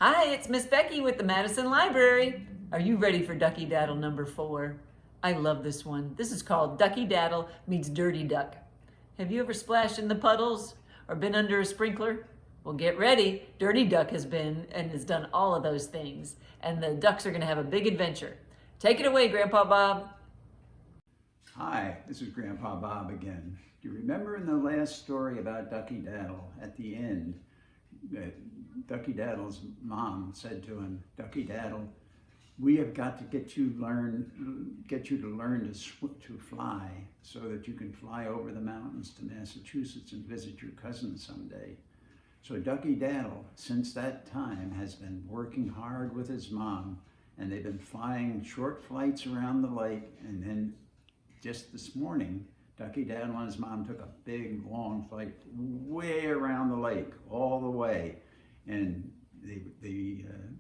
Hi, it's Miss Becky with the Madison Library. Are you ready for Ducky Daddle number 4? I love this one. This is called Ducky Daddle Meets Dirty Duck. Have you ever splashed in the puddles or been under a sprinkler? Well, get ready. Dirty Duck has been and has done all of those things, and the ducks are going to have a big adventure. Take it away, Grandpa Bob. Hi, this is Grandpa Bob again. Do you remember in the last story about Ducky Daddle, at the end, Ducky Daddle's mom said to him, Ducky Daddle, we have got to get you to learn to fly so that you can fly over the mountains to Massachusetts and visit your cousin someday. So Ducky Daddle, since that time, has been working hard with his mom, and they've been flying short flights around the lake, and then just this morning, Ducky Daddle and his mom took a big, long flight way around the lake, all the way. And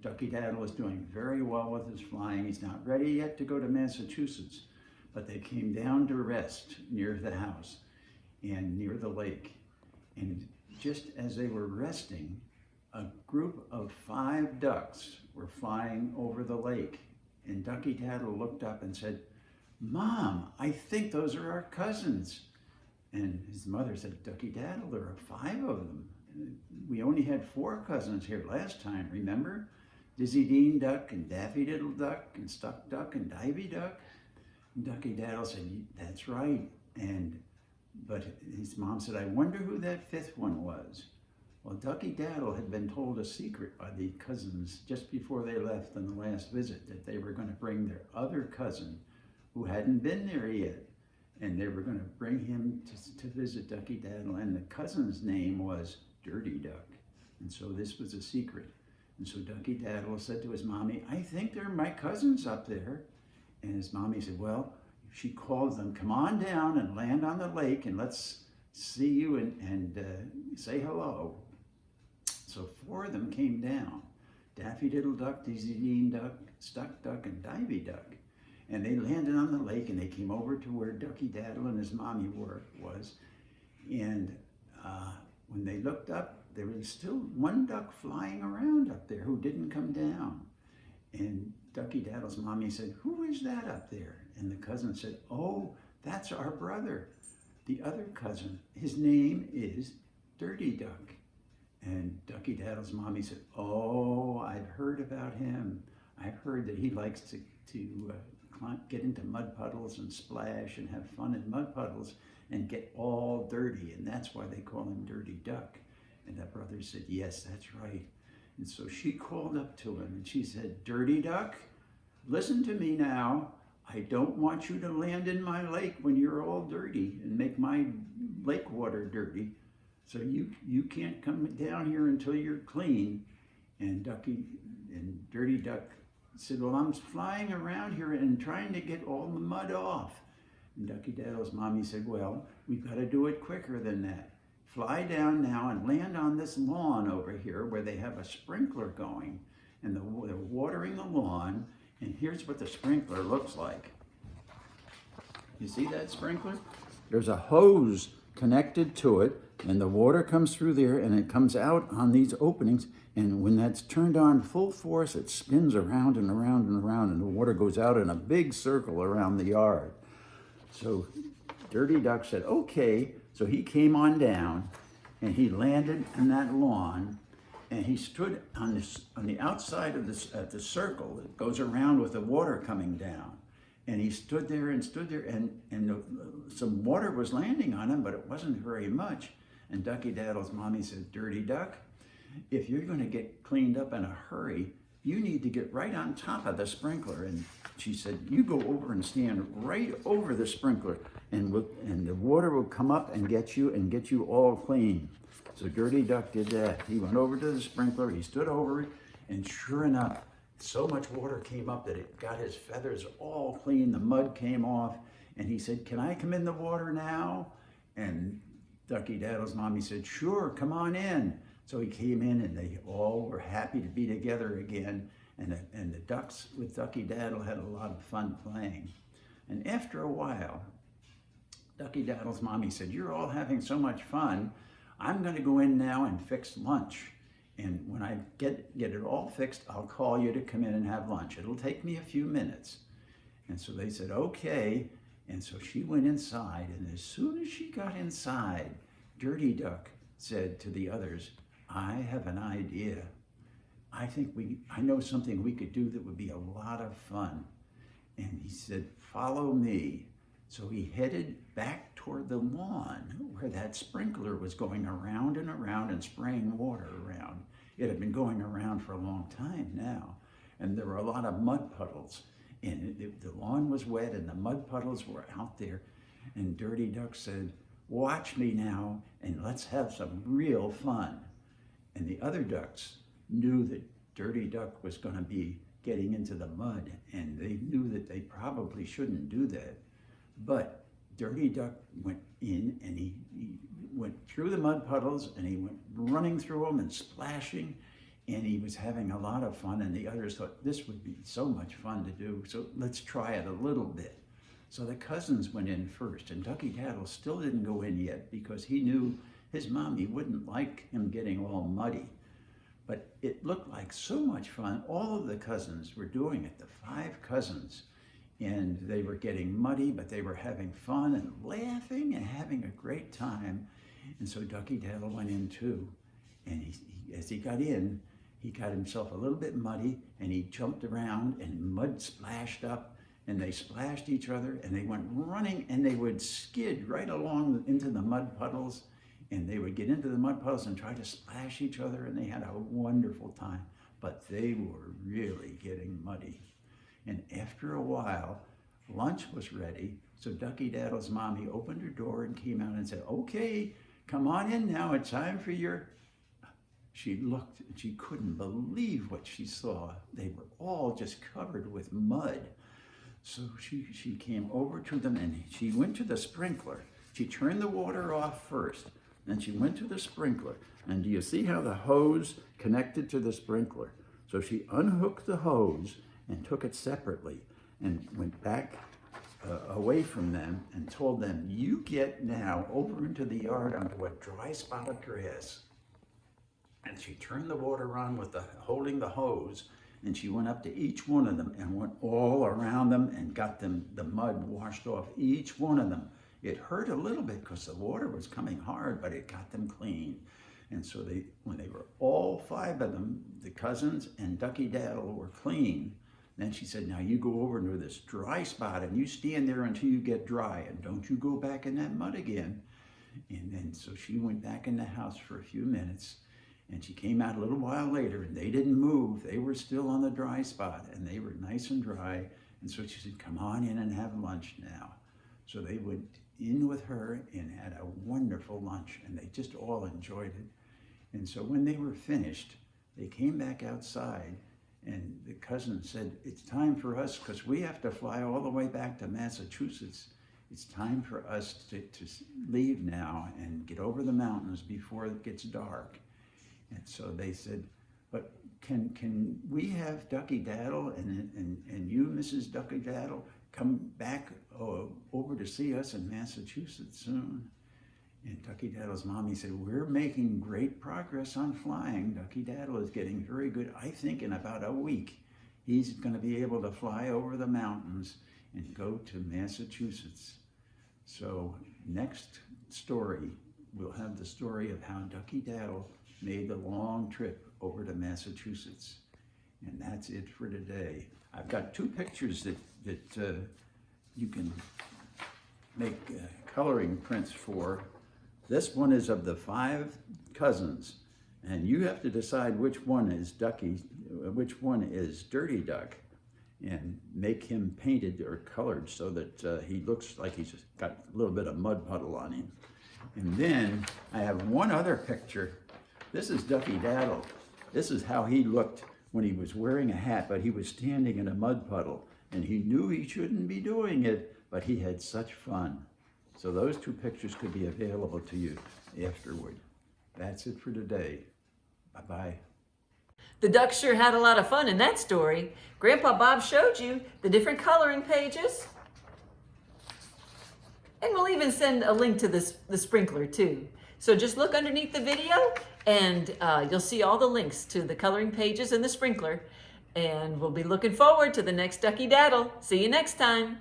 Ducky Daddle is doing very well with his flying. He's not ready yet to go to Massachusetts, but they came down to rest near the house and near the lake. And just as they were resting, a group of 5 ducks were flying over the lake. And Ducky Daddle looked up and said, Mom, I think those are our cousins. And his mother said, Ducky Daddle, there are 5 of them. We only had 4 cousins here last time, remember? Dizzy Dean Duck and Daffy Diddle Duck and Stuck Duck and Divey Duck. And Ducky Daddle said, that's right. But his mom said, I wonder who that 5th one was. Well, Ducky Daddle had been told a secret by the cousins just before they left on the last visit, that they were going to bring their other cousin who hadn't been there yet. And they were going to bring him to visit Ducky Daddle. And the cousin's name was Dirty Duck. And so this was a secret. And so Ducky Daddle said to his mommy, I think they're my cousins up there. And his mommy said, well, she called them, come on down and land on the lake and let's see you and say hello. So 4 of them came down. Daffy Diddle Duck, Dizzy Dean Duck, Stuck Duck, and Divey Duck. And they landed on the lake and they came over to where Ducky Daddle and his mommy was. And when they looked up, there was still 1 duck flying around up there who didn't come down. And Ducky Daddle's mommy said, who is that up there? And the cousin said, oh, that's our brother, the other cousin. His name is Dirty Duck. And Ducky Daddle's mommy said, oh, I've heard about him. I've heard that he likes to get into mud puddles and splash and have fun in mud puddles and get all dirty, and that's why they call him Dirty Duck. And that brother said, yes, that's right. And so she called up to him and she said, Dirty Duck, listen to me now. I don't want you to land in my lake when you're all dirty and make my lake water dirty. So you can't come down here until you're clean. And Dirty Duck said, well, I'm flying around here and trying to get all the mud off. And Ducky Daddle's mommy said, well, we've got to do it quicker than that. Fly down now and land on this lawn over here where they have a sprinkler going. And they're watering the lawn. And here's what the sprinkler looks like. You see that sprinkler? There's a hose connected to it, and the water comes through there and it comes out on these openings. And when that's turned on full force, it spins around and around and around, and the water goes out in a big circle around the yard. So Dirty Duck said, okay. So he came on down and he landed in that lawn, and he stood on the outside of the circle that goes around with the water coming down. And he stood there, and some water was landing on him, but it wasn't very much. And Ducky Daddle's mommy said, Dirty Duck, if you're going to get cleaned up in a hurry, you need to get right on top of the sprinkler. And she said, you go over and stand right over the sprinkler, and the water will come up and get you all clean. So Dirty Duck did that. He went over to the sprinkler, he stood over it, and sure enough, so much water came up that it got his feathers all clean. The mud came off, and he said, can I come in the water now? And Ducky Daddle's mommy said, sure, come on in. So he came in, and they all were happy to be together again. And the ducks with Ducky Daddle had a lot of fun playing. And after a while, Ducky Daddle's mommy said, you're all having so much fun. I'm going to go in now and fix lunch. And when I get it all fixed, I'll call you to come in and have lunch. It'll take me a few minutes. And so they said, okay. And so she went inside, and as soon as she got inside, Dirty Duck said to the others, I have an idea. I know something we could do that would be a lot of fun. And he said, follow me. So he headed back toward the lawn where that sprinkler was going around and around and spraying water around. It had been going around for a long time now. And there were a lot of mud puddles. And the lawn was wet and the mud puddles were out there. And Dirty Duck said, watch me now and let's have some real fun. And the other ducks knew that Dirty Duck was going to be getting into the mud, and they knew that they probably shouldn't do that. But Dirty Duck went in and he went through the mud puddles and he went running through them and splashing, and he was having a lot of fun, and the others thought this would be so much fun to do, so let's try it a little bit. So the cousins went in first, and Ducky Daddle still didn't go in yet because he knew his mommy wouldn't like him getting all muddy. But it looked like so much fun. All of the cousins were doing it, the 5 cousins. And they were getting muddy, but they were having fun and laughing and having a great time. And so Ducky Daddle went in too. And as he got in, he got himself a little bit muddy, and he jumped around and mud splashed up, and they splashed each other, and they went running, and they would skid right along into the mud puddles. And they would get into the mud puddles and try to splash each other, and they had a wonderful time. But they were really getting muddy. And after a while, lunch was ready. So Ducky Daddle's mommy opened her door and came out and said, okay, come on in now, it's time for your... She looked and she couldn't believe what she saw. They were all just covered with mud. So she came over to them and she went to the sprinkler. She turned the water off first. Then she went to the sprinkler, and do you see how the hose connected to the sprinkler? So she unhooked the hose and took it separately and went back away from them and told them, you get now over into the yard onto a dry spot of grass. And she turned the water on with holding the hose, and she went up to each one of them and went all around them and got them the mud washed off each one of them. It hurt a little bit because the water was coming hard, but it got them clean. And so when they were all 5 of them, the cousins and Ducky Daddle were clean, then she said, now you go over to this dry spot and you stand there until you get dry, and don't you go back in that mud again. And then so she went back in the house for a few minutes, and she came out a little while later, and they didn't move. They were still on the dry spot, and they were nice and dry. And so she said, come on in and have lunch now. So they went in with her and had a wonderful lunch, and they just all enjoyed it. And so when they were finished, they came back outside, and the cousin said, it's time for us, because we have to fly all the way back to Massachusetts. It's time for us to leave now and get over the mountains before it gets dark. And so they said, but can we have Ducky Daddle and you, Mrs. Ducky Daddle, come back over to see us in Massachusetts soon? And Ducky Daddle's mommy said, we're making great progress on flying. Ducky Daddle is getting very good. I think in about a week, he's going to be able to fly over the mountains and go to Massachusetts. So next story, we'll have the story of how Ducky Daddle made the long trip over to Massachusetts. And that's it for today. I've got 2 pictures that you can make coloring prints for. This one is of the 5 cousins, and you have to decide which one is Ducky, which one is Dirty Duck, and make him painted or colored so that he looks like he's just got a little bit of mud puddle on him. And then I have one other picture. This is Ducky Daddle. This is how he looked when he was wearing a hat, but he was standing in a mud puddle, and he knew he shouldn't be doing it, but he had such fun. So those 2 pictures could be available to you afterward. That's it for today. Bye-bye. The ducks sure had a lot of fun in that story. Grandpa Bob showed you the different coloring pages. And we'll even send a link to the sprinkler too. So just look underneath the video and you'll see all the links to the coloring pages and the sprinkler. And we'll be looking forward to the next Ducky Daddle. See you next time.